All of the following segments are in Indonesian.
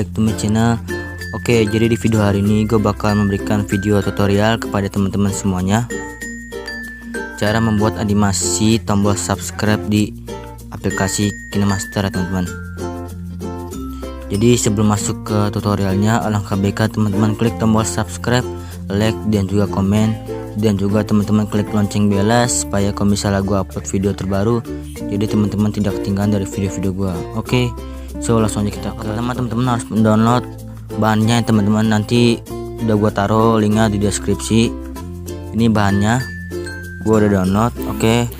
back to my channel. Oke, jadi di video hari ini gue bakal memberikan video tutorial kepada teman-teman semuanya, cara membuat animasi tombol subscribe di aplikasi Kinemaster ya teman-teman. Jadi sebelum masuk ke tutorialnya, alangkah baiknya teman-teman klik tombol subscribe, like, dan juga komen, dan juga teman-teman klik lonceng bella supaya kalau misalnya gue upload video terbaru, jadi teman-teman tidak ketinggalan dari video-video gue. Oke, so langsung aja kita ke teman-teman harus mendownload bahannya teman-teman. Nanti udah gue taruh linknya di deskripsi. Ini bahannya gue udah download. Oke,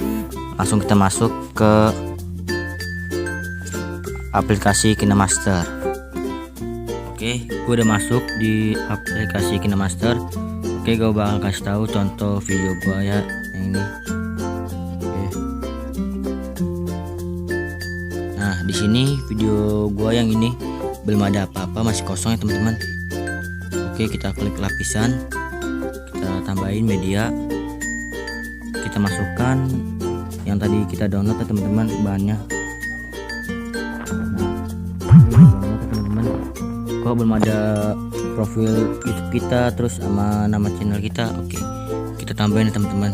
langsung kita masuk ke aplikasi Kinemaster. Oke, gue udah masuk di aplikasi Kinemaster. Oke, gue bakal kasih tahu contoh video gue ya yang ini. Oke. Nah, di sini video gue yang ini belum ada apa-apa, masih kosong ya teman-teman. Oke, kita klik lapisan, kita tambahin media, kita masukkan yang tadi kita download ya teman-teman bahannya. Kok belum ada profil YouTube kita terus sama nama channel kita. Oke, kita tambahin ya teman-teman.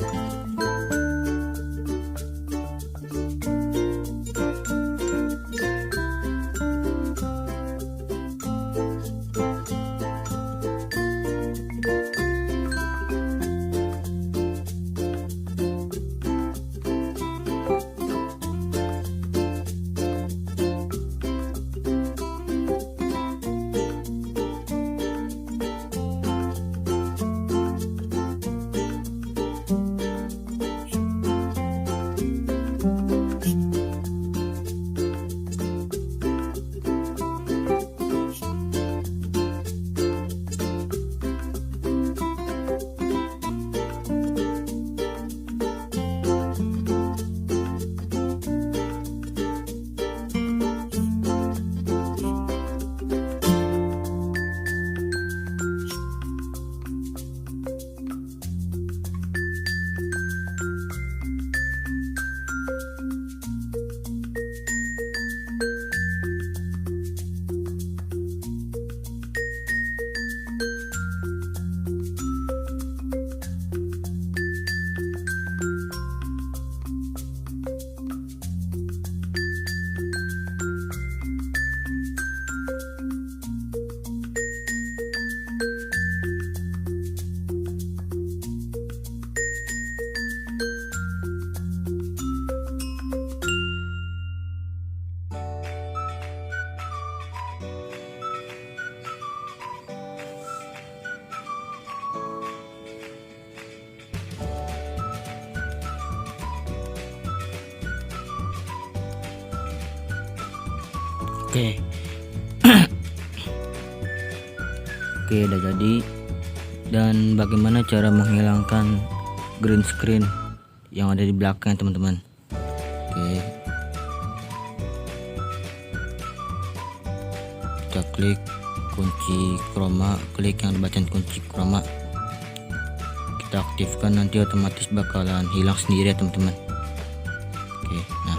Oke. Oke, udah jadi. Dan bagaimana cara menghilangkan green screen yang ada di belakang teman-teman. Oke, kita klik kunci chroma, klik yang bacaan kunci chroma, kita aktifkan, nanti otomatis bakalan hilang sendiri ya teman-teman. Oke, nah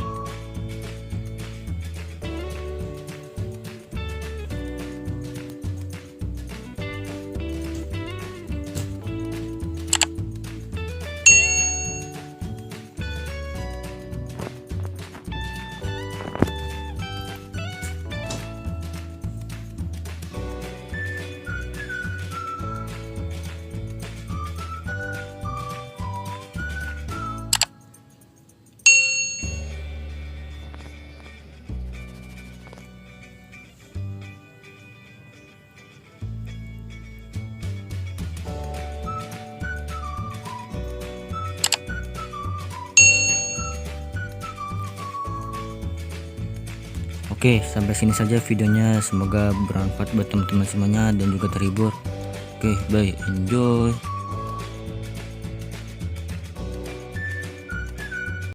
oke, sampai sini saja videonya. Semoga bermanfaat buat teman-teman semuanya dan juga terhibur. Oke, bye, enjoy.